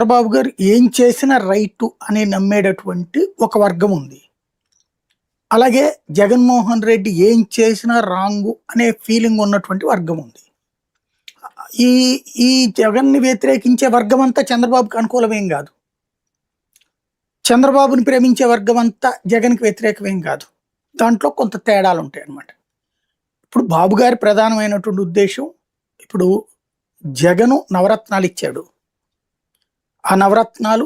చంద్రబాబు గారు ఏం చేసినా రైటు అని నమ్మేటటువంటి ఒక వర్గం ఉంది. అలాగే జగన్మోహన్ రెడ్డి ఏం చేసినా రాంగు అనే ఫీలింగ్ ఉన్నటువంటి వర్గం ఉంది. ఈ ఈ జగన్‌ని వ్యతిరేకించే వర్గం అంతా చంద్రబాబుకి అనుకూలమేం గాదు. చంద్రబాబుని ప్రేమించే వర్గం అంతా జగన్‌కి వ్యతిరేకమేం కాదు. దాంట్లో కొంత తేడాలుంటాయన్నమాట. ఇప్పుడు బాబు గారి ప్రధానమైనటువంటి ఉద్దేశ్యం, ఇప్పుడు జగను నవరత్నాలిచ్చాడు. ఆ నవరత్నాలు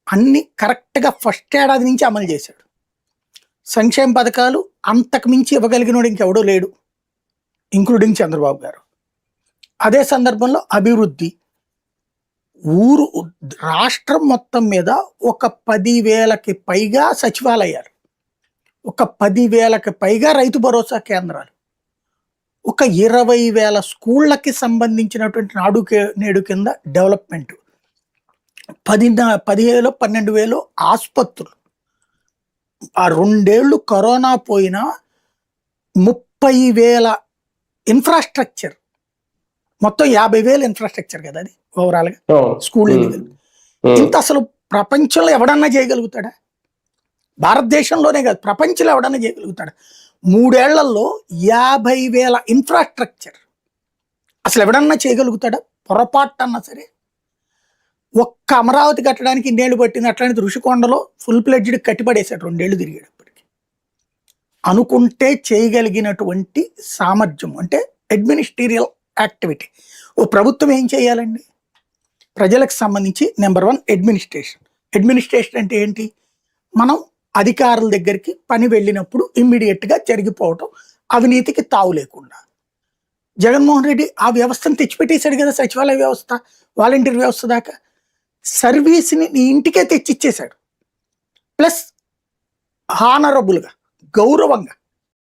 అన్నీ కరెక్ట్‌గా ఫస్ట్ ఏడాది నుంచి అమలు చేశాడు. సంక్షేమ పథకాలు అంతకు మించి ఇవ్వగలిగినోడు ఇంకెవడూ లేడు, ఇంక్లూడింగ్ చంద్రబాబు గారు. అదే సందర్భంలో అభివృద్ధి, రాష్ట్రం మొత్తం మీద ఒక 10,000కి పైగా సచివాలయాలు, ఒక 10,000కి పైగా రైతు భరోసా కేంద్రాలు, ఒక 20,000 స్కూళ్ళకి సంబంధించినటువంటి నాడు నేడు కింద డెవలప్మెంట్, 15,000 12,000 ఆసుపత్రులు, ఆ 2 ఏళ్ళు కరోనా పోయినా 30,000 ఇన్ఫ్రాస్ట్రక్చర్, మొత్తం 50,000 ఇన్ఫ్రాస్ట్రక్చర్ కదా అది ఓవరాల్గా స్కూల్. ఇంత అసలు ప్రపంచంలో ఎవడన్నా చేయగలుగుతాడా? భారతదేశంలోనే కాదు, ప్రపంచంలో ఎవడన్నా చేయగలుగుతాడా? 3 ఏళ్లలో 50,000 ఇన్ఫ్రాస్ట్రక్చర్ అసలు ఎవడన్నా చేయగలుగుతాడా? పొరపాటన్నా సరే. ఒక్క అమరావతి కట్టడానికి ఇన్నేళ్ళు పట్టింది, అట్లాంటిది ఋషికొండలో ఫుల్ ప్లెడ్జ్డ్ కట్టిపడేశాడు 2 ఏళ్ళు తిరిగేటప్పటికి. అనుకుంటే చేయగలిగినటువంటి సామర్థ్యం అంటే అడ్మినిస్ట్రేరియల్ యాక్టివిటీ. ఓ ప్రభుత్వం ఏం చేయాలండి? ప్రజలకు సంబంధించి నెంబర్ 1 అడ్మినిస్ట్రేషన్. అడ్మినిస్ట్రేషన్ అంటే ఏంటి? మనం అధికారుల దగ్గరికి పని వెళ్ళినప్పుడు ఇమ్మీడియట్గా జరిగిపోవటం, అవినీతికి తావు లేకుండా. జగన్మోహన్ రెడ్డి ఆ వ్యవస్థను తెచ్చిపెట్టేశాడు కదా, సచివాలయ వ్యవస్థ, వాలంటీర్ వ్యవస్థ దాకా. సర్వీస్ని నీ ఇంటికే తెచ్చిచ్చేశాడు. ప్లస్ హానరబుల్గా, గౌరవంగా